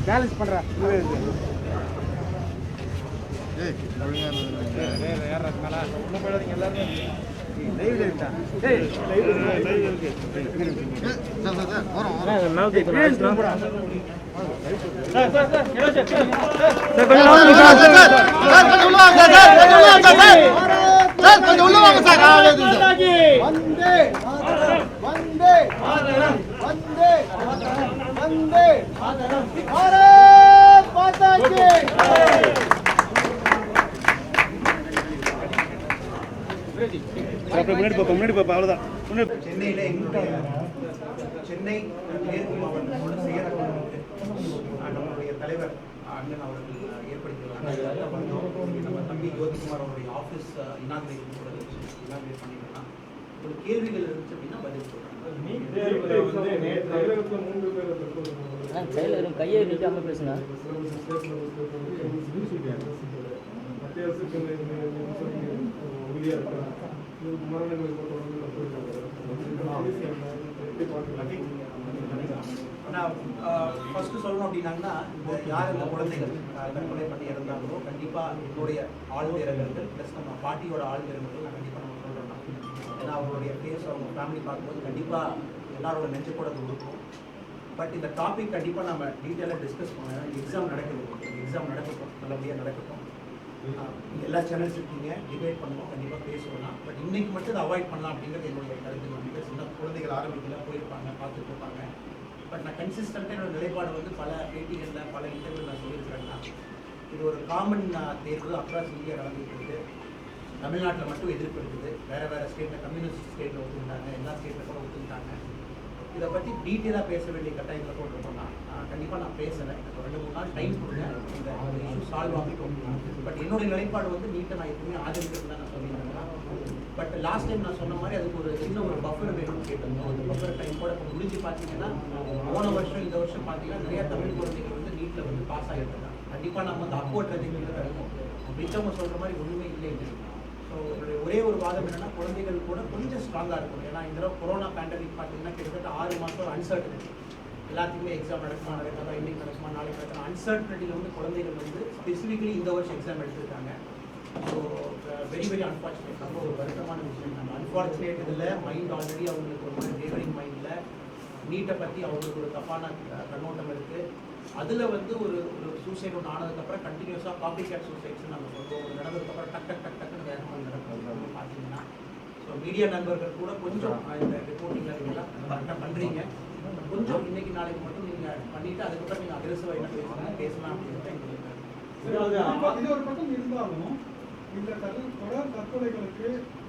Balance பண்ற முன்னாடி பாப்பா அவ்வளோதான். சென்னையில் எங்களுடைய சென்னை மேற்கு மாவட்டத்தோட செயலகம் நம்மளுடைய தலைவர் அண்ணன் அவர்கள் ஏற்படுத்தியிருக்காங்க. நம்ம தம்பி ஜோதிகுமார் அவருடைய ஆஃபீஸ் இனாகிரேட் பண்ணியிருக்காங்க. ஒரு கேள்விகள் இருந்துச்சு அப்படின்னா பதில் சொல்றாங்க. கையை நீட்டாம பேசுங்க. ஆனால் ஃபர்ஸ்ட் சொல்லணும் அப்படின்னாங்கன்னா இந்த யார் இந்த குழந்தைகள் தற்கொலை பண்ணி இறந்தாங்களோ கண்டிப்பாக என்னுடைய ஆழ்ந்திரங்கள் ப்ளஸ் நம்ம பாட்டியோட ஆழ்ந்திரங்கள் நான் கண்டிப்பாக நம்ம சொல்கிறோம். ஏன்னா அவங்களுடைய ஃபேஸ் அவங்க ஃபேமிலி பார்க்கும்போது கண்டிப்பாக எல்லாரோட நெஞ்சு கூட அது இருக்கும். பட் இந்த டாபிக் கண்டிப்பாக நம்ம டீட்டெயிலாக டிஸ்கஸ் பண்ணலாம். எக்ஸாம் நடக்குது, எக்ஸாம் நடக்கட்டும், நல்லபடியாக நடக்கட்டும். எல்லா சேனல்ஸ் இருக்கீங்க, டிபேட் பண்ணுவோம், கண்டிப்பாக பேசுவோம். பட் இன்னைக்கு மட்டும் அதை அவாய்ட் பண்ணலாம் அப்படிங்கிறது என்னுடைய கருத்து. வந்து சின்ன குழந்தைகள் ஆரம்பிக்கல போயிருப்பாங்க, பார்த்துட்டு இருப்பாங்க. பட் நான் கன்சிஸ்டண்ட்டாக என்னோட நிலைப்பாடு வந்து பல பேட்டிகளில் பல இன்டர்வியூ நான் சொல்லியிருக்கிறேன்னா இது ஒரு காமன் தேர்வு அக்ராஸ் இந்தியா நடந்துட்டு இருக்குது. தமிழ்நாட்டில் மட்டும் எதிர்ப்பு இருக்குது. வேறு ஸ்டேட்டில் கம்யூனிஸ்ட் ஸ்டேட்டில் ஒத்துக்கிட்டாங்க, எல்லா ஸ்டேட்டில் கூட ஒத்துக்கிட்டாங்க. இதை பற்றி டீட்டெயிலாக பேச வேண்டிய கட்டாயத்தில் போட்டுருக்கோம்னா கண்டிப்பாக நான் பேசுகிறேன். எனக்கு 2-3 நாள் டைம் கொடுங்க, இந்த இஷ்யூ சால்வ் ஆகிட்டோம். பட் என்னுடைய நிலைப்பாடு வந்து நீட்டை நான் எப்பவுமே ஆதரிக்கிறது தான் நான் சொல்லியிருந்தேன். பட் லாஸ்ட் டைம் நான் சொன்ன மாதிரி அதுக்கு ஒரு சின்ன ஒரு பஃபர் வேணும்னு கேட்டிருந்தோம். அந்த பஃபர் டைம் கூட இப்போ முடிஞ்சு பார்த்தீங்கன்னா போன வருஷம் இந்த வருஷம் பார்த்தீங்கன்னா நிறையா தமிழ் குழந்தைகள் வந்து நீட்டில் வந்து பாஸ் ஆகிருக்காங்க. கண்டிப்பாக நம்ம வந்து அப்வர்ட் ட்ரெஜெக்டரியில் தான் இருக்கும். மிச்சவங்க சொல்கிற மாதிரி ஒன்றுமே இல்லை. ஸோ என்னுடைய ஒரே ஒரு வாதம் என்னென்னா குழந்தைகள் கூட கொஞ்சம் ஸ்ட்ராங்காக இருக்கும். ஏன்னா இந்த தடவை கொரோனா பேண்டமிக் பார்த்தீங்கன்னா கிட்டத்தட்ட 6 மாதம் அன்சர்டனிட்டி. எல்லாத்துக்குமே எக்ஸாம் நடக்குமா, நடக்காதா, இன்னைக்கு நடக்குமா, நாளைக்கு நடக்குமா, அன்சர்டனிட்டியில் வந்து குழந்தைகள் வந்து ஸ்பெசிஃபிக்கலி இந்த வருஷம் எக்ஸாம் எடுத்துருக்காங்க. So very unfortunate. ரொம்ப ஒரு வருத்தமான விஷயம். நம்ம அன்ஃபார்ச்சுனேட் இதில் மைண்ட் ஆல்ரெடி அவங்களுக்கு ஒரு மாதிரி வேவரிங் மைண்டில் நீட்டை பற்றி அவங்களுக்கு ஒரு தப்பான கண்ணோட்டம் இருக்குது. அதில் வந்து ஒரு சூசைட் ஒன்று ஆனதுக்கப்புறம் கண்டினியூஸாக காப்பி கேட் சூசைட்ஸ் நம்ம சொல்லுவோம். ஒரு நடந்ததுக்கப்புறம் டக்குன்னு வேகமாக நடக்கிறது பார்த்தீங்கன்னா ஸோ மீடியா நண்பர்கள் கூட கொஞ்சம் இந்த ரிப்போர்ட்டிங் அதெல்லாம் கரெக்டாக பண்ணுறீங்க. கொஞ்சம் இன்னைக்கு நாளைக்கு மட்டும் நீங்கள் பண்ணிவிட்டு அதுக்கப்புறம் நீங்கள் அக்ரெசிவாக என்ன பேசலாம் அப்படின்ட்டு இது ஒரு பக்கம் இருந்தாலும் இந்த தொடர் தற்கொலைகளுக்கு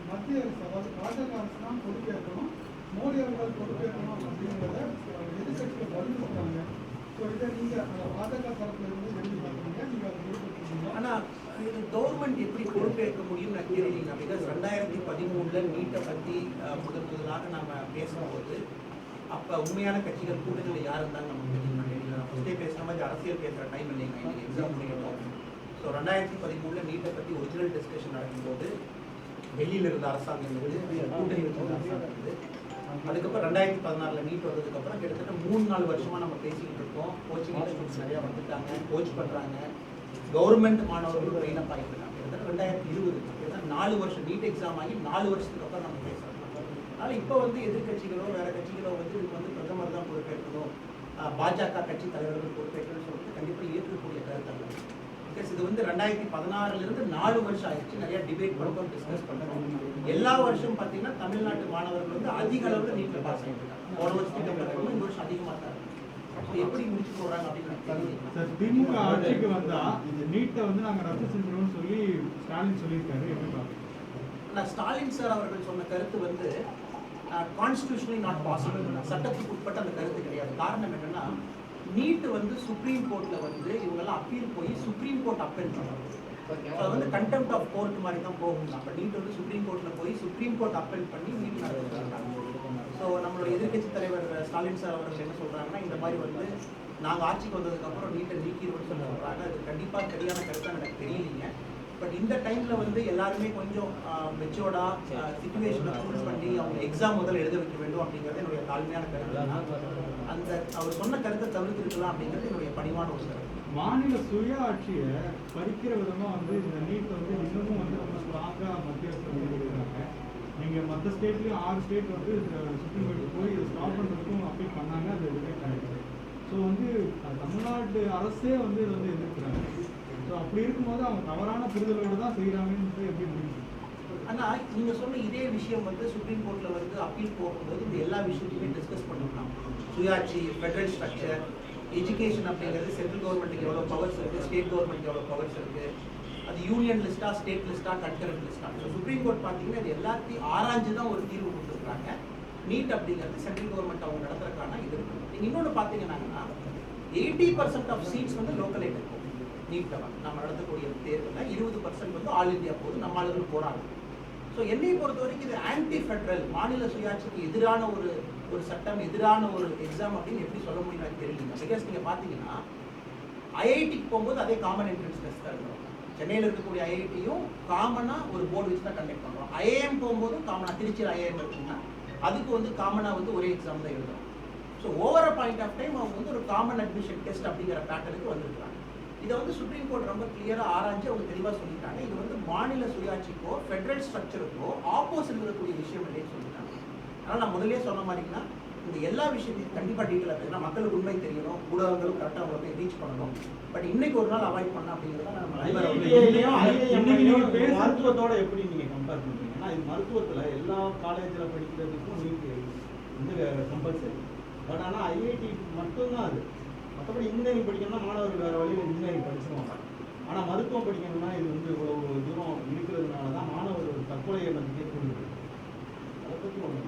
மத்திய அரசு அதாவது பாஜக அரசு தான் பொறுப்பேற்கணும், மோடி அவர்கள் பொறுப்பேற்கணும் அப்படிங்கிறத எதிர்கட்சியில் வலியுறுத்தாங்க. ஸோ இதை நீங்கள் பாஜக தரப்புல இருந்து எழுதி பார்க்குறீங்க, நீங்கள் அதை பொறுப்பேற்றுக்கீங்க. ஆனால் இது கவர்மெண்ட் எப்படி பொறுப்பேற்க முடியும்னு நான் தெரியலீங்க. பிகாஸ் 2013 நீட்டை பற்றி முதலாக நம்ம பேசும்போது அப்போ உண்மையான கட்சிகள் கூட்டணியில் யார் இருந்தாங்க நம்ம தெரியல. நான் ஃபஸ்ட்டே பேசுகிற மாதிரி அரசியல் பேசுகிற டைம் இல்லைங்க, இன்னைக்கு எக்ஸாம் முடியணும். ஸோ 2013 நீட்டை பற்றி ஒரிஜினல் டிஸ்கஷன் நடக்கும்போது டெல்லியில் இருந்த அரசாங்கம் இருக்குது, கூட்டணி இருந்த அரசாங்கம் இருக்குது. அதுக்கப்புறம் 2016 நீட் வந்ததுக்கப்புறம் கிட்டத்தட்ட 3-4 வருஷமாக நம்ம பேசிக்கிட்டு இருக்கோம். கோச்சிங் இன்ஸ்டியூட்ஸ் நிறையா வந்துட்டாங்க, கோச் பண்ணுறாங்க, கவர்மெண்ட் மாணவர்கள் ட்ரெயின் அப் ஆகிட்டு இருக்காங்க. கிட்டத்தட்ட 2020 கிட்டத்தட்ட 4 வருஷம் நீட் எக்ஸாம் ஆகி 4 வருஷத்துக்கு அப்புறம் நம்ம பேசுகிறோம். அதனால் இப்போ வந்து எதிர்கட்சிகளோ வேறு கட்சிகளோ வந்து இதுக்கு வந்து பிரதமர் தான் பொறுப்பேற்கணும், பாஜக கட்சி தலைவர்கள் பொறுப்பேற்கணும்னு சொல்லிட்டு கண்டிப்பாக ஏற்கக்கூடிய கருத்தல்ல. பிகாஸ் இது வந்து 2016 4 வருஷம் ஆயிடுச்சு. நிறைய டிபேட் பண்ணுறோம், டிஸ்கஸ் பண்ணுறோம். எல்லா வருஷம் பார்த்தீங்கன்னா தமிழ்நாட்டு மாணவர்கள் வந்து அதிக அளவில் நீட்டில் பாஸ் ஆகிட்டு இருக்காங்க. போன வருஷத்துக்கு அப்புறம் இந்த வருஷம் அதிகமாக தான் இருக்கு. எப்படி முடிச்சு போகிறாங்க அப்படின்னு திமுக ஆட்சிக்கு வந்தா நீட்டை வந்து நாங்கள் ரத்து செஞ்சிடுவோம்னு சொல்லி ஸ்டாலின் சொல்லியிருக்காரு. எப்படி பார்க்குறோம்? ஸ்டாலின் சார் அவர்கள் சொன்ன கருத்து வந்து கான்ஸ்டிடியூஷனலி நாட் பாசிபிள். சட்டத்துக்கு உட்பட்ட அந்த கருத்து கிடையாது. காரணம் என்னன்னா நீட் வந்து சுப்ரீம் கோர்ட்டில் வந்து இவங்கெல்லாம் அப்பீல் போய் சுப்ரீம் கோர்ட் அப்பீல் பண்ணுறாங்க. அது வந்து கண்டெம்ட் ஆஃப் கோர்ட் மாதிரி தான் போகும். அப்போ நீட் வந்து சுப்ரீம் கோர்ட்டில் போய் சுப்ரீம் கோர்ட் அப்பீல் பண்ணி நீட் நடத்துறாங்க. ஸோ நம்மளோட எதிர்கட்சி தலைவர் ஸ்டாலின் சார் அவர்கள் என்ன சொல்கிறாங்கன்னா இந்த மாதிரி வந்து நாங்கள் ஆட்சிக்கு வந்ததுக்கப்புறம் நீட்டை நீக்கிடுவோம்னு சொல்கிறாங்க. அது கண்டிப்பாக சரியான கருத்தாக எனக்கு தெரியலீங்க. பட் இந்த டைம்ல வந்து எல்லாருமே கொஞ்சம் மெச்சோர்டா சிச்சுவேஷனை சூஸ் பண்ணி அவங்க எக்ஸாம் முதல்ல எழுத வைக்க வேண்டும் அப்படிங்கிறது என்னுடைய தாழ்மையான கருத்து. அந்த அவர் சொன்ன கருத்தை தவிர்த்திருக்கலாம் அப்படிங்கிறது என்னுடைய பணிவான ஒரு கருத்து. மாநில சுய ஆட்சியை பறிக்கிற விதமா வந்து இந்த நீட் வந்து இன்னமும் வந்து ரொம்ப ஸ்ட்ராங்கா மத்திய அரசு பண்ணிருக்காங்க. நீங்க மற்ற ஸ்டேட்லயும் 6 ஸ்டேட் வந்து சுப்ரீம் கோர்ட்டுக்கு போய் இதை ஸ்டாப் பண்றதுக்கும் அப்பீல் பண்ணாங்க, அது ரிஜெக்ட் ஆயிடுச்சு. ஸோ வந்து தமிழ்நாட்டு அரசே வந்து இதை வந்து எதிர்க்கிறாங்க. ஸோ அப்படி இருக்கும்போது அவங்க தவறான புரிதலோடு தான் செய்கிறாங்கன்னு எப்படி முடியும்? ஆனால் நீங்கள் சொன்ன இதே விஷயம் வந்து சுப்ரீம் கோர்ட்டில் வந்து அப்பீல் போகும்போது இந்த எல்லா விஷயத்தையுமே டிஸ்கஸ் பண்ணலாம். சுயாட்சி, ஃபெடரல் ஸ்ட்ரக்சர், எஜுகேஷன் அப்படிங்கிறது சென்ட்ரல் கவர்மெண்ட்டுக்கு எவ்வளோ பவர்ஸ் இருக்குது, ஸ்டேட் கவர்மெண்ட்டுக்கு எவ்வளோ பவர்ஸ் இருக்குது, அது யூனியன் லிஸ்ட்டா, ஸ்டேட் லிஸ்ட்டா, கன்கரண்ட் லிஸ்ட்டா. ஸோ சுப்ரீம் கோர்ட் பார்த்தீங்கன்னா இது எல்லாத்தையும் ஆராய்ஞ்சு தான் ஒரு தீர்வு கொடுத்துருக்காங்க. நீட் அப்படிங்கிறது சென்ட்ரல் கவர்மெண்ட் அவங்க நடத்துறதுக்கான இது இருக்குது. நீங்கள் இன்னொன்று பார்த்தீங்கன்னா 80% ஆஃப் சீட்ஸ் வந்து லோக்கல் எய்ட் இருக்கும். நீட்டில் நம்ம நடத்தக்கூடிய தேர்தலில் 20% வந்து ஆல் இந்தியா போகுது, நம்ம ஆளுகள் போகிறாங்க. ஸோ என்னை பொறுத்த வரைக்கும் இது ஆன்டி ஃபெடரல், மாநில சுயாட்சிக்கு எதிரான ஒரு சட்டம், எதிரான ஒரு எக்ஸாம் அப்படின்னு எப்படி சொல்ல முடியும் எனக்கு தெரியல. பிகாஸ் நீங்கள் பார்த்தீங்கன்னா ஐஐடிக்கு போகும்போது அதே காமன் என்ட்ரன்ஸ் டெஸ்ட் தான் இருக்கும். சென்னையில் இருக்கக்கூடிய ஐஐடியும் காமனாக ஒரு போர்டு வச்சு தான் கண்டக்ட் பண்ணுறோம். ஐஏஎம் போகும்போதும் காமனாக, திருச்சியில் ஐஏஎம் இருக்குன்னா அதுக்கு வந்து காமனாக வந்து ஒரே எக்ஸாம் தான் எழுதுறோம். So over a point of time அவங்க வந்து ஒரு காமன் அட்மிஷன் டெஸ்ட் அப்படிங்கிற பேட்டர்னுக்கு வந்திருக்காங்க. இதை வந்து சுப்ரீம் கோர்ட் ரொம்ப கிளியராக ஆராய்ச்சி அவங்க தெளிவாக சொல்லிட்டாங்க. இது வந்து மாநில சுயாட்சிக்கோ ஃபெடரல் ஸ்ட்ரக்சருக்கோ ஆப்போசிட் இருக்கக்கூடிய விஷயம் இல்லைன்னு சொல்லிட்டாங்க. அதனால் நான் முதலே சொன்ன மாதிரிங்கன்னா இந்த எல்லா விஷயத்தையும் கண்டிப்பாக டீட்டெயிலாக இருக்குன்னா மக்களுக்கு உண்மை தெரியணும், ஊடகங்களும் கரெக்டாக அவங்களை போய் ரீச் பண்ணணும். பட் இன்னைக்கு ஒரு நாள் அவாய்ட் பண்ண அப்படிங்கிறத மருத்துவத்தோட எப்படி நீங்க கம்பேர் பண்றீங்கன்னா, இது மருத்துவத்துல எல்லா காலேஜ்ல படிக்கிறதுக்கும் நீட் வந்து கம்பல்சரி. பட் ஆனால் ஐஐடி மட்டும்தான் அது. மற்றபடி இன்ஜினியரிங் படிக்கணும்னா மாணவர்கள் வேறு வழியில் இன்ஜினியரிங் படிச்சுருவாங்க. ஆனால் மருத்துவம் படிக்கணும்னா இது வந்து இவ்வளவு தூரம் இருக்கிறதுனால தான் மாணவர்கள் தற்கொலை எண்ணத்துக்கே தூண்டுது. அதை பற்றி ஒன்று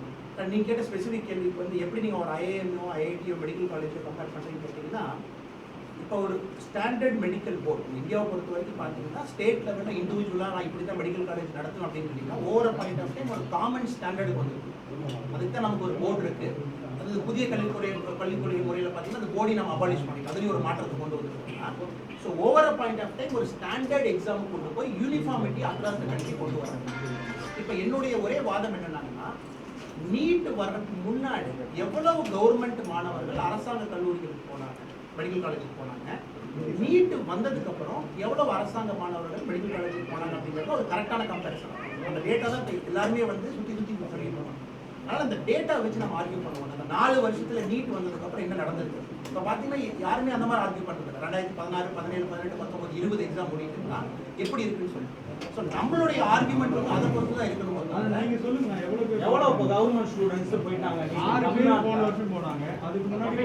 நீங்கள் கேட்ட ஸ்பெசிஃபிக் கேள்விக்கு வந்து எப்படி நீங்கள் ஒரு ஐஏஎம்ஓ, ஐஐடியோ, மெடிக்கல் காலேஜோ கம்பேர் பண்ணுறீங்கன்னு கேட்டிங்கன்னா, இப்போ ஒரு ஸ்டாண்டர்ட் மெடிக்கல் போர்டு இந்தியாவை பொறுத்த வரைக்கும் பார்த்தீங்கன்னா ஸ்டேட் லெவலில் இண்டிவிஜுவலாக நான் இப்படி தான் மெடிக்கல் காலேஜ் நடத்தணும் அப்படின்னு கேட்டிங்கன்னா ஓவர் பாயிண்ட் ஆஃப் டைம் ஒரு காமன் ஸ்டாண்டர்டுக்கு வந்துருக்கு. அதுக்கு தான் நமக்கு ஒரு போர்டு இருக்குது. அது புதிய கல்விக்குறை முறையில் பார்த்தீங்கன்னா அந்த போர்டை நம்ம அபாலிஷ் பண்ணிட்டோம், அதுலேயும் ஒரு மாற்றத்தை கொண்டு வந்துருக்கோம். So over point of time ஒரு ஸ்டாண்டர்ட் எக்ஸாம் கொண்டு போய் யூனிஃபார்மிட்டி அக்ராஸ் த கண்ட்ரி கொண்டு வராங்க. இப்போ என்னுடைய ஒரே வாதம் என்னன்னா, நீட் வர்றதுக்கு முன்னாடி எவ்வளவு கவர்மெண்ட் மாணவர்கள் அரசாங்க கல்லூரிகளுக்கு போனாங்க, மெடிக்கல் காலேஜுக்கு போனாங்க. நீட் வந்ததுக்கு அப்புறம் எவ்வளவு அரசாங்க மாணவர்கள் மெடிக்கல் காலேஜுக்கு போனாங்க அப்படிங்கிறது ஒரு கரெக்டான கம்பேரிசன். அந்த டேட்டா தான் எல்லாருமே வந்து சுற்றி சொல்லிட்டு. அதனால அந்த டேட்டா வச்சு நம்ம ஆர்கியூ பண்ணுவோம். அந்த 4 வருஷத்துல நீட் வந்ததுக்கு அப்புறம் என்ன நடந்திருக்கு இப்போ பார்த்தீங்கன்னா யாருமே அந்த மாதிரி ஆர்கியூ பண்ணுறது 2016, 17, 18, 19, 20 எக்ஸாம் முடியுதுன்னா எப்படி இருக்குன்னு சொல்லி. ஸோ நம்மளுடைய ஆர்கியூமெண்ட் வந்து அதை பொறுத்து தான் இருக்கணும். நீங்க சொல்லுங்க எவ்வளோ இப்போ கவர்மெண்ட் ஸ்டூடெண்ட்ஸ் போயிட்டாங்க? 6 பேர் போன வருஷம் போனாங்க. அதுக்கு முன்னாடி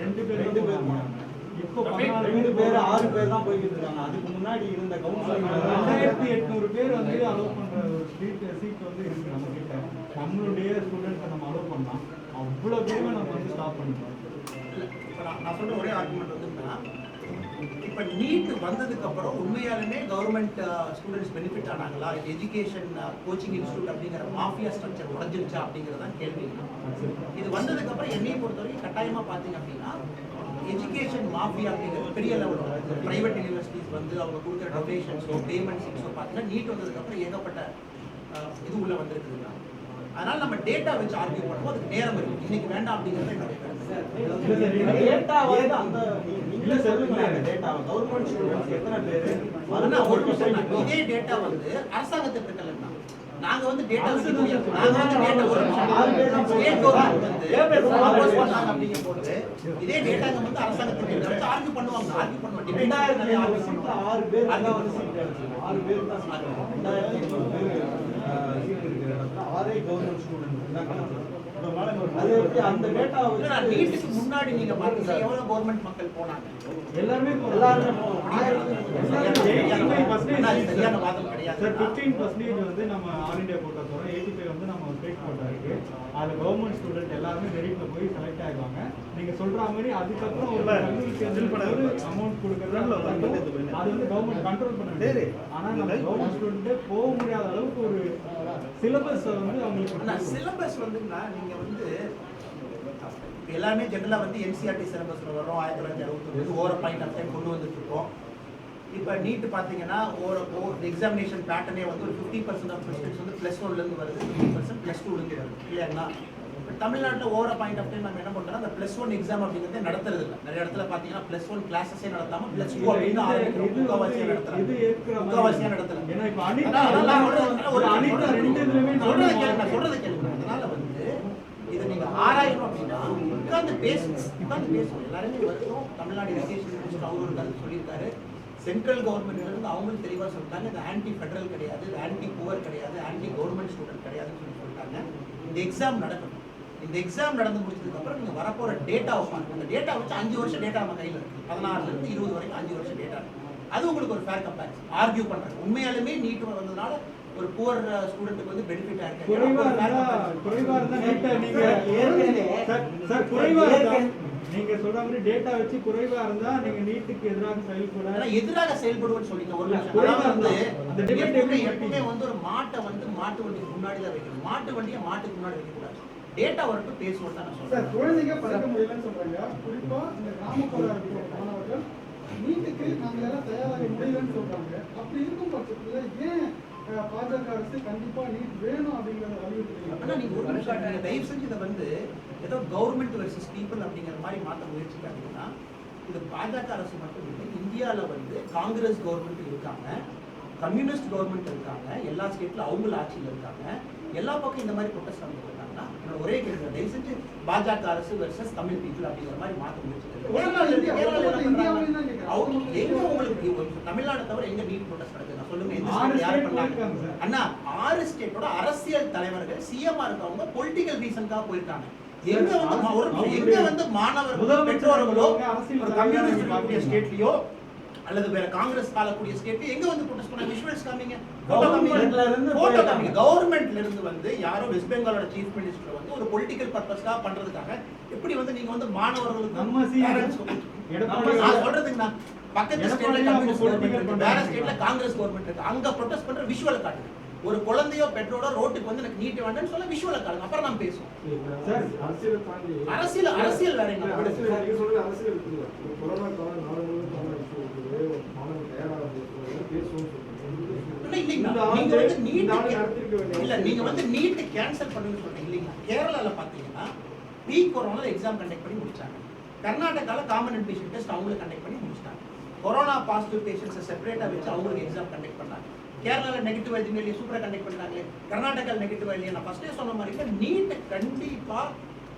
2 பேர் போனாங்க. இப்போ 2 பேர் 6 பேர் தான் போய்கிட்டு இருக்காங்க. அதுக்கு முன்னாடி இருந்த கவுன்சிலிங் 2800 பேர் வந்து அலோவ் பண்ற ஒரு சீட் வந்து இருக்கு நம்ம கிட்ட. நம்மளுடைய ஸ்டூடெண்ட்ஸை நம்ம அலோவ் பண்ணலாம். அவ்வளோ பேருமே நம்ம வந்து ஸ்டாப் பண்ணிக்கலாம். இப்போ நான் சொல்ற ஒரே ஆர்குமெண்ட் வந்துன்னா, இப்போ நீட் வந்ததுக்கு அப்புறம் உண்மையாலுமே கவர்மெண்ட் ஸ்டூடெண்ட்ஸ் பெனிஃபிட் ஆனாங்களா, எஜுகேஷன் கோச்சிங் இன்ஸ்டியூட் அப்படிங்கிற மாஃபியா ஸ்ட்ரக்சர் உடஞ்சிருச்சா அப்படிங்கிறது தான் கேள்வி. இது வந்ததுக்கு அப்புறம் என்னையை பொறுத்தவரைக்கும் கட்டாயமா பார்த்தீங்க அப்படின்னா எஜுகேஷன் மாஃபியா அப்படிங்கிறது பெரிய லெவலில் பிரைவேட் யூனிவர்சிட்டிஸ் வந்து அவங்க கொடுக்குற டொனேஷன்ஸோ பேமெண்ட்ஸோ பார்த்தீங்கன்னா நீட் வந்ததுக்கு அப்புறம் ஏகப்பட்ட இது உள்ள வந்திருக்குதுங்க. அதனால நம்ம டேட்டா வச்சு ஆர்கியூ பண்ணுவோம், அதுக்கு நேரம் இருக்கு. இன்னைக்கு வேண்டாம் அப்படிங்கிறது என்னுடைய டேட்டா வந்து அந்த நீங்க சொல்லுங்க. டேட்டா கவர்மெண்ட் ஸ்டூடெண்ட்ஸ் எத்தனை பேர்? அதனால ஒரு நிமிஷம், இதே டேட்டா வந்து அரசாங்கத்துக்கு இருக்கலன்னா நாங்க வந்து டேட்டா வச்சு நாங்க வந்து டேட்டா ஒரு ஸ்டேட் கவர்மெண்ட் வந்து ப்ரோபோஸ் பண்ணாங்க அப்படிங்க போது இதே டேட்டாங்க வந்து அரசாங்கத்துக்கு வச்சு ஆர்கியூ பண்ணுவாங்க. ஆர்கியூ பண்ணுவாங்க. டிபேட் நிறைய ஆர்கியூ பண்ணுவாங்க. 6 பேர் அங்க வந்து சீட் கிடைச்சிருக்கு. 6 பேர் தான் சீட். 2800 பேர் சீட் இருக்கிற இடத்துல 6 கவர்மெண்ட் ஸ்டூடெண்ட் தான் கிடைச்சிருக்கு. அது எப்படி அந்த டேட்டா வந்து நீட்டுக்கு முன்னாடி நீங்க பாத்தீங்கன்னா எவ்வளவு கவர்மெண்ட் மக்கள் போனாங்க? எல்லாருமே சரியான வாதம் கிடையாது. 15% வந்து நம்ம ஆல் இந்தியா கோட்டா போறோம். 85 வந்து நம்ம ஸ்டேட் கோட்டா இருக்கு. அது கவர்மெண்ட் ஸ்டூடெண்ட் எல்லாருமே மெரிட்ல போய் செலக்ட் ஆயிடுவாங்க. நீங்க சொல்ற மாதிரி அதுக்கப்புறம் ஒரு கல்லூரிக்கு அமௌண்ட் கொடுக்கறது அது வந்து கவர்மெண்ட் கண்ட்ரோல் பண்ண வேண்டியது. ஆனா நம்ம கவர்மெண்ட் ஸ்டூடெண்ட் போக முடியாத அளவுக்கு ஒரு சிலபஸ் வந்து அவங்களுக்கு சிலபஸ் வந்துன்னா நீங்க வந்து எல்லாமே ஜெனரலா வந்து என்சிஆர்டி சிலபஸ்ல வரும். 1969 ஓவர் பாயிண்ட் ஆஃப் டைம் கொண்டு வந்துட்டு இருக்கோம். இப்போ நீட் பார்த்தீங்கன்னா ஒரு எக்ஸாமினேஷன் பேட்டர்னே வந்து ஒரு 50% ஆஃப் கொஸ்டின்ஸ் வந்து +1லேருந்து வருது, 50% +2லேருந்து வருது இல்லைங்களா? இப்போ தமிழ்நாட்டில் ஓவர பாயிண்ட் ஆஃப் டைம் நம்ம என்ன பண்ணுறோம், அந்த +1 எக்ஸாம் அப்படிங்கிறதே நடத்துறது இல்லை. நிறைய இடத்துல பார்த்தீங்கன்னா +1 கிளாஸஸே நடத்தாமல் +2 அப்படின்னு ஆரம்பிக்கிறோம். முக்கால்வாசியாக நடத்துறாங்க, முக்கால்வாசியாக நடத்துறாங்க. சொல்றது கேளுங்க. அதனால வந்து இதை நீங்க ஆராயணும் அப்படின்னா உட்கார்ந்து பேசணும். எல்லாருமே வருஷம் தமிழ்நாடு எஜுகேஷன் மினிஸ்டர் அவர் ஒரு கருத்து சொல்லியிருக்காரு. சென்ட்ரல் கவர்மெண்ட்ல இருந்து அவங்களும் தெளிவாக சொல்லிட்டாங்க, இது ஆன்டி ஃபெடரல் கிடையாது, இது ஆன்டி புவர் கிடையாது, ஆன்டி கவர்மெண்ட் ஸ்டூடெண்ட் கிடையாதுன்னு சொல்லிட்டாங்க. இந்த எக்ஸாம் நடக்கணும். இந்த எக்ஸாம் நடந்து முடிச்சதுக்கு அப்புறம் நீங்க வரப்போற டேட்டாவை பாருங்க. அந்த டேட்டா வச்சு 5 வருஷம் டேட்டா நம்ம கையில் இருக்கு. 16ல இருந்து 20 வரைக்கும் 5 வருஷம் டேட்டா இருக்கு. அது உங்களுக்கு ஒரு ஃபேர் கம்பேரிசன். ஆர்கியூ பண்றாங்க. உண்மையாலுமே நீட் வந்ததுனால ஒரு புவர் ஸ்டூடெண்ட்க்கு வந்து பெனிஃபிட் ஆயிருக்கு. குறைவா இருந்தா நீட்டா நீங்க ஏற்கனவே சார் குறைவா இருந்தா நீங்க சொல்ற மாதிரி டேட்டா வச்சு குறைவா இருந்தா நீங்க நீட்டுக்கு எதிராக செயல்படுவோம்னு சொல்லிங்க. ஒரு நிமிஷம். வந்து எப்பவுமே வந்து ஒரு மாட்டை வந்து மாட்டு வண்டிக்கு முன்னாடி தான் வைக்கணும். மாட்டு வண்டியை மாட்டுக்கு முன்னாடி வைக்க கூடாது. டேட்டா வரட்டும் பேசுவோம் தான் நான் சொல்றேன். குழந்தைங்க படிக்க முடியலன்னு சொல்றாங்க. குறிப்பா இந்த கிராமப்புற மாணவர்கள் நீட்டுக்கு நாங்கள் எல்லாம் தயாராக முடியலன்னு சொல்றாங்க. அப்படி இருக்கும் பட்சத்துல ஏன் பாஜக அரசு கண்டிப்பா நீட் வேணும் அப்படிங்கறத வலியுறுத்துறீங்க? ஆனா நீங்க ஒரு நிமிஷம் நீங்க தயவு செஞ்சு இதை வந்து ஏதோ கவர்மெண்ட் வெர்சஸ் பீப்புள் அப்படிங்கிற மாதிரி மாற்ற முயற்சிக்காதீங்கன்னா, இது பாஜக அரசு மட்டும் இல்லை, இந்தியாவில் வந்து காங்கிரஸ் கவர்மெண்ட் இருக்காங்க, கம்யூனிஸ்ட் கவர்மெண்ட் இருக்காங்க, எல்லா ஸ்டேட்ல அவங்கள ஆட்சியில் இருக்காங்க, எல்லா பக்கம் இந்த மாதிரி ப்ரொட்டஸ்ட் பண்ணிட்டு இருக்காங்கன்னா ஒரே கேள்வி, தயவு செஞ்சு பாஜக அரசு வெர்சஸ் தமிழ் பீப்புள் அப்படிங்கிற மாதிரி மாற்ற முயற்சிக்கிறது. தமிழ்நாடு தவிர எங்க நீட் ப்ரொட்டஸ்ட் நடக்குது சொல்லுங்க. எந்த ஸ்டேட் யாரு பண்ணாங்க? அண்ணா 6 ஸ்டேட்டோட அரசியல் தலைவர்கள் சிஎம் இருக்கவங்க பொலிட்டிக்கல் ரீசன்காக போயிருக்காங்க. எங்க வந்து மாணவர்கள் பெற்றோர்களோ ஒரு கம்யூனிஸ்ட் இருக்கக்கூடிய ஸ்டேட்லயோ அல்லது வேற காங்கிரஸ் காலக்கூடிய ஸ்டேட் எங்க வந்து ப்ரொடெஸ்ட் பண்ண விஷுவல்ஸ் காமிங்க, போட்டோ காமிங்க. கவர்மெண்ட்ல இருந்து வந்து யாரோ வெஸ்ட் பெங்காலோட சீஃப் மினிஸ்டர் வந்து ஒரு பொலிட்டிக்கல் பர்பஸ்க்காக பண்றதுக்காக எப்படி வந்து நீங்க வந்து மாணவர்களுக்கு நான் சொல்றதுங்கண்ணா பக்கத்து ஸ்டேட்ல கம்யூனிஸ்ட் கவர்மெண்ட் இருக்கு, வேற ஸ்டேட்ல காங்கிரஸ் கவர்மெண்ட் இருக்கு, அங்க ப்ரொடெஸ்ட் பண்ற விஷுவல் காட்டுங்க. ஒரு குழந்தையோ பெற்றோட ரோட்டுக்கு வந்து எனக்கு நீட் வேண்டாம்னு சொல்ல விஷுவல காட்டுங்க, அப்புறம் நம்ம பேசுவோம். அரசியல் வேற என்ன? நீங்க வந்து நீட் கேன்சல் பண்ணுங்க சொல்றீங்க இல்லைங்களா? கேரளால பாத்தீங்கன்னா பீக் கொரோனா எக்ஸாம் கண்டக்ட் பண்ணி முடிச்சாங்க. கர்நாடகால காமன் அட்மிஷன் டெஸ்ட் அவங்களுக்கு கண்டக்ட் பண்ணி முடிச்சிட்டாங்க. கொரோனா பாசிட்டிவ் பேஷண்ட்ஸை செப்பரேட்டா வச்சு அவங்களுக்கு எக்ஸாம் கண்டக்ட் பண்ணாங்க. கேரளால நெகட்டிவ் எழுதி சூப்பரா கண்டக்ட் பண்றாங்க. கர்நாடகால நெகட்டிவ் எழுதி நான் ஃபர்ஸ்டே சொன்ன மாதிரி நீட் கண்டிப்பா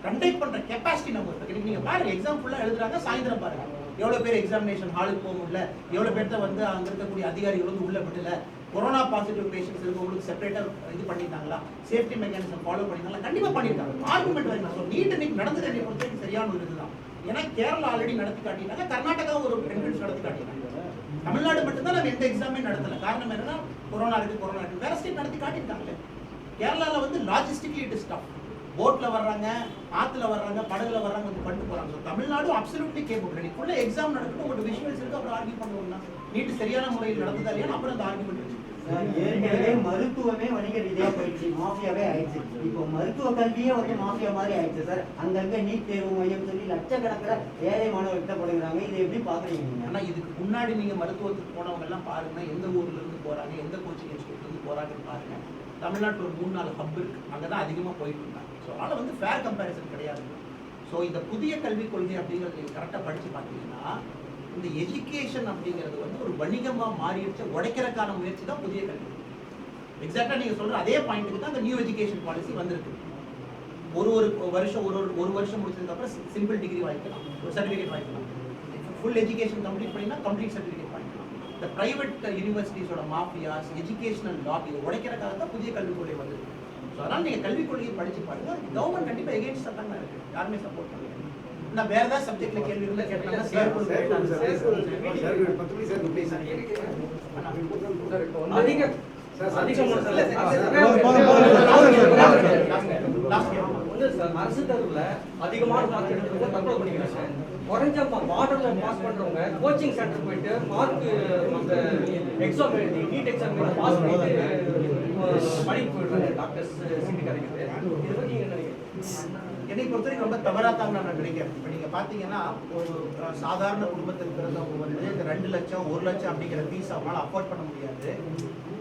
கண்டக்ட் பண்ற கெப்பாசிட்டி நம்ம இருக்கு. நீங்க பாருங்க எக்ஸாம் ஃபுல்லா எழுதுறாங்க, சாயந்தரம் பாருங்க எவ்வளவு பேர் எக்ஸாமினேஷன் ஹாலுக்கு போக முடியல, எவ்வளவு பேர்த்த வந்து அங்க இருக்கக்கூடிய அதிகாரிகள் வந்து உள்ள விடல, கொரோனா பாசிட்டிவ் பேஷண்ட்ஸ் இருக்கவங்களுக்கு செப்பரேட்டா இது பண்ணிட்டாங்களா, சேஃப்டி மெக்கானிசம் ஃபாலோ பண்ணிட்டாங்களா? கண்டிப்பா பண்ணிருக்காங்க. ஆர்குமெண்ட் வரைக்கும் நான் சொல்றேன் நீட் இன்னைக்கு நடந்தது என்னை பொறுத்தவரைக்கும் சரியான ஒரு இதுதான். ஏன்னா கேரளா ஆல்ரெடி நடத்தி காட்டிட்டாங்க, கர்நாடகாவும் ஒரு என்ட்ரன்ஸ் நடத்தி காட்டிட்டாங்க. தமிழ்நாடு மட்டும்தான் நம்ம எந்த எக்ஸாமே நடத்தல. காரணம் என்னன்னா கொரோனா இருக்கு, வேற ஸ்டேட் நடத்தி காட்டிட்டாங்களே. கேரளால வந்து லாஜிஸ்டிக்லி இட் இஸ் டஃப். போட்ல வர்றாங்க, ஆத்துல வர்றாங்க, படகுல வர்றாங்க, வந்து பண்ணிட்டு போறாங்க. Tamil Nadu absolutely capable. நீக்குள்ள எக்ஸாம் நடக்கணும், உங்களோட விஷுவல்ஸ் இருக்கு, அப்புறம் ஆர்கியூ பண்ணுவோம்னா நீட் சரியான முறையில் நடந்ததா இல்லையா, அப்புறம் அந்த ஆர்கியூமெண்ட் இருக்கு. ஏற்கனவே மருத்துவமே வணிக ரீதியா போயிடுச்சு, மாஃபியாவே ஆயிடுச்சு. இப்போ மருத்துவ கல்வியே வந்து மாஃபியா மாதிரி ஆயிடுச்சு சார். அங்கங்க நீட் தேர்வு மையம் சொல்லி லட்சக்கணக்கில் ஏழை மாணவர்கள் திட்டப்படுகிறாங்க. இதை எப்படி பாக்குறீங்க? ஆனா இதுக்கு முன்னாடி நீங்க மருத்துவத்துக்கு போனவங்க எல்லாம் பாருங்க, எந்த ஊர்ல இருந்து போறாங்க, எந்த கோச்சிங் இன்ஸ்டியூட்ல இருந்து போறாங்கன்னு பாருங்க. தமிழ்நாட்டில் ஒரு 3-4 ஹப் இருக்கு, அங்கதான் அதிகமா போயிட்டு இருந்தாங்க. ஸோ அதனால வந்து ஃபேர் கம்பேரிசன் கிடையாது. ஸோ இந்த புதிய கல்விக் கொள்கை அப்படிங்கிறது நீங்க கரெக்டா படிச்சு பார்த்தீங்கன்னா இந்த எஜுகேஷன் அப்படிங்கிறது வந்து ஒரு வணிகமா மாறிடுச்சு, உடைக்கிறதுக்கான முயற்சி தான் புதிய கல்வி. எக்ஸாக்டா நீங்க சொல்ற அதே பாயிண்ட்டுக்கு தான் அந்த நியூ எஜுகேஷன் பாலிசி வந்திருக்கு. ஒரு வருஷம் ஒரு வருஷம் முடிச்சதுக்கு அப்புறம் சிம்பிள் டிகிரி வாங்கிக்கலாம், ஒரு சர்டிஃபிகேட் வாங்கிக்கலாம். ஃபுல் எஜுகேஷன் கம்ப்ளீட் பண்ணினா கம்ப்ளீட் சர்டிஃபிகேட் வாங்கிக்கலாம். இந்த பிரைவேட் யூனிவர்சிட்டிஸோட மாஃபியாஸ், எஜுகேஷனல் லாபி உடைக்கிறதுக்காக தான் புதிய கல்விக் கொள்கை வந்திருக்கு. ஸோ அதனால நீங்க கல்விக் கொள்கையை படிச்சு பாருங்க. கவர்மெண்ட் கண்டிப்பா எகெயின்ஸ்ட் தான் இருக்கு, யாருமே சப்போர்ட் பண்ணல. நான் வேற ஏதாவது சப்ஜெக்ட்ல கேள்வி இருந்தா கேட்டீங்கன்னா அரசு தேர்வுல அதிகமான மார்க் எடுக்கிறவங்க தற்கொலை பண்ணிக்கிறாங்க. குறைஞ்ச பார்டர்ல பாஸ் பண்றவங்க கோச்சிங் சென்டர் போயிட்டு மார்க் அந்த எக்ஸாம் எழுதி நீட் எக்ஸாம் பாஸ் பண்ணிட்டு படிப்பு போயிடுறாங்க. டாக்டர்ஸ் சீட்டு கிடைக்குது. இதை பத்தி நீங்க நினைக்கிறீங்க? என்னை பொறுத்தவரைக்கும் ரொம்ப தவறாக தான் நான் நினைக்கிறேன். இப்போ நீங்கள் பார்த்தீங்கன்னா ஒரு சாதாரண குடும்பத்தில் பிறந்தவங்க வந்து இந்த 2 லட்சம் 1 லட்சம் அப்படிங்கிற ஃபீஸ் அவங்களால அஃபோர்ட் பண்ண முடியாது.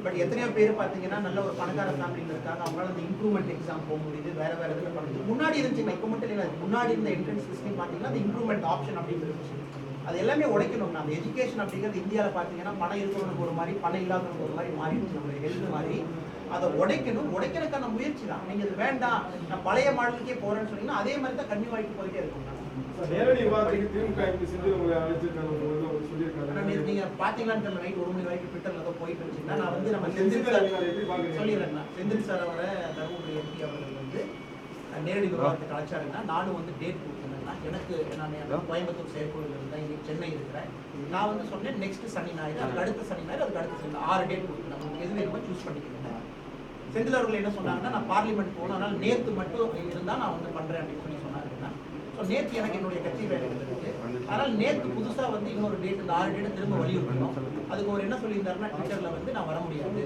பட் எத்தனையோ பேர் பார்த்தீங்கன்னா நல்ல ஒரு பணக்கார ஃபேமிலியில் இருக்காங்க, அவங்களால அந்த இம்ப்ரூவ்மெண்ட் எக்ஸாம் போக முடியுது, வேற வேற இதில் பண்ணுறது. முன்னாடி இருந்துச்சுன்னா இப்போ மட்டும் இல்லை, முன்னாடி இருந்த என்ட்ரன்ஸ் லிஸ்ட்லையும் பார்த்தீங்கன்னா அந்த இம்ப்ரூவ்மெண்ட் ஆப்ஷன் அப்படின்னு இருந்துச்சு. அது எல்லாமே உடைக்கணும்னா அந்த எஜுகேஷன் அப்படிங்கிறது இந்தியாவில் பார்த்தீங்கன்னா பணம் இருக்கிறவனுக்கு ஒரு மாதிரி, பணம் இல்லாதவனுக்கு ஒரு மாதிரி மாறிடுச்சு. நம்மளுடைய ஹெல்த் மாதிரி அதை உடைக்கணும். உடைக்கிறதுக்கான முயற்சி தான். நீங்கள் இது வேண்டாம், நான் பழைய மாடலுக்கே போகிறேன்னு சொன்னீங்கன்னா அதே மாதிரி தான் கன்னியூ ஆகிட்டு போயிட்டே இருக்கும். நேரடி விவாதத்துக்கு திமுக செஞ்சு உங்களை அழைச்சிருக்காங்க சொல்லியிருக்காங்க. நீங்க பாத்தீங்களான்னு தெரியல, நைட் 1 மணி வரைக்கும் ட்விட்டர்ல ஏதோ போயிட்டு இருந்துச்சுன்னா நான் வந்து நம்ம செந்தில் சார் சொல்லிடுறேன். செந்தில் சார் அவரை தருமபுரி எம்பி அவர்கள் வந்து நேரடி விவாதத்துக்கு அழைச்சாருன்னா நானும் வந்து டேட் கொடுத்துருந்தேன்னா எனக்கு நான் கோயம்புத்தூர் செயற்குழுவில் இருந்தேன், இன்னைக்கு சென்னை இருக்கிறேன். நான் வந்து சொன்னேன் நெக்ஸ்ட் சனி ஞாயிறு, அதுக்கு அடுத்த சனி ஞாயிறு, அதுக்கு அடுத்த சனி 6 டேட் கொடுத்துருந்தேன். உங்களுக்கு எது வேணுமோ சூஸ் பண்ணிக்கிறேன். செந்தில் அவர்கள் என்ன சொன்னாங்கன்னா நான் பார்லிமெண்ட் போகணும், அதனால நேற்று மட்டும் இருந்தால் நான் வந்து பண்றேன் அப்படின்னு சொல்லி சொன்னாருன்னா, ஸோ நேற்று எனக்கு என்னுடைய கட்சி வேலை இருந்தது. அதனால் நேற்று புதுசாக வந்து இன்னொரு டேட், இந்த 6 டேட்டை திரும்ப வலியுறுத்தணும். அதுக்கு ஒரு என்ன சொல்லியிருந்தாருன்னா ட்விட்டரில் வந்து நான் வர முடியாது,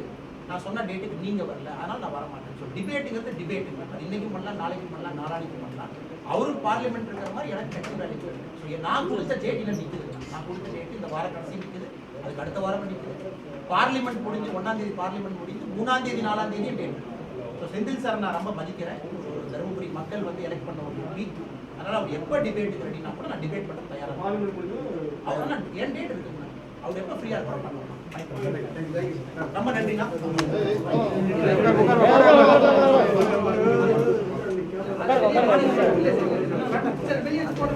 நான் சொன்ன டேட்டுக்கு நீங்கள் வரல, அதனால் நான் வர மாட்டேன். ஸோ டிபேட்டுங்கிறது டிபேட்டுங்க, அது இன்றைக்கும் பண்ணலாம், நாளைக்கு பண்ணலாம், நாளானிக்கு பண்ணலாம். அவரும் பார்லிமெண்ட் இருக்கிற மாதிரி எனக்கு கட்சி வேலைக்கு வருது. ஸோ நான் கொடுத்த டேட்டில் நிற்குது, நான் கொடுத்த டேட்டு இந்த வார கடைசி நிற்குது, அதுக்கு அடுத்த வாரம் நிற்குது. பார்லிமெண்ட் முடிஞ்சு 1ஆம் தேதி பார்லிமெண்ட் முடிஞ்சு 3ஆம் தேதி 4ஆம் தேதியும் டேட். ஸோ செந்தில் சார் நான் ரொம்ப மதிக்கிறேன். ஒரு தருமபுரி மக்கள் வந்து எலெக்ட் பண்ண ஒரு எம்பி, அதனால் அவர் எப்போ டிபேட்டுக்கு ரெடினா கூட நான் டிபேட் பண்ண தயாராக. அவர் நான் என் டேட் இருக்குங்க, அவர் எப்போ ஃப்ரீயாக இருக்க பண்ணுவோம். ரொம்ப நன்றிண்ணா. வெளியே போட்டு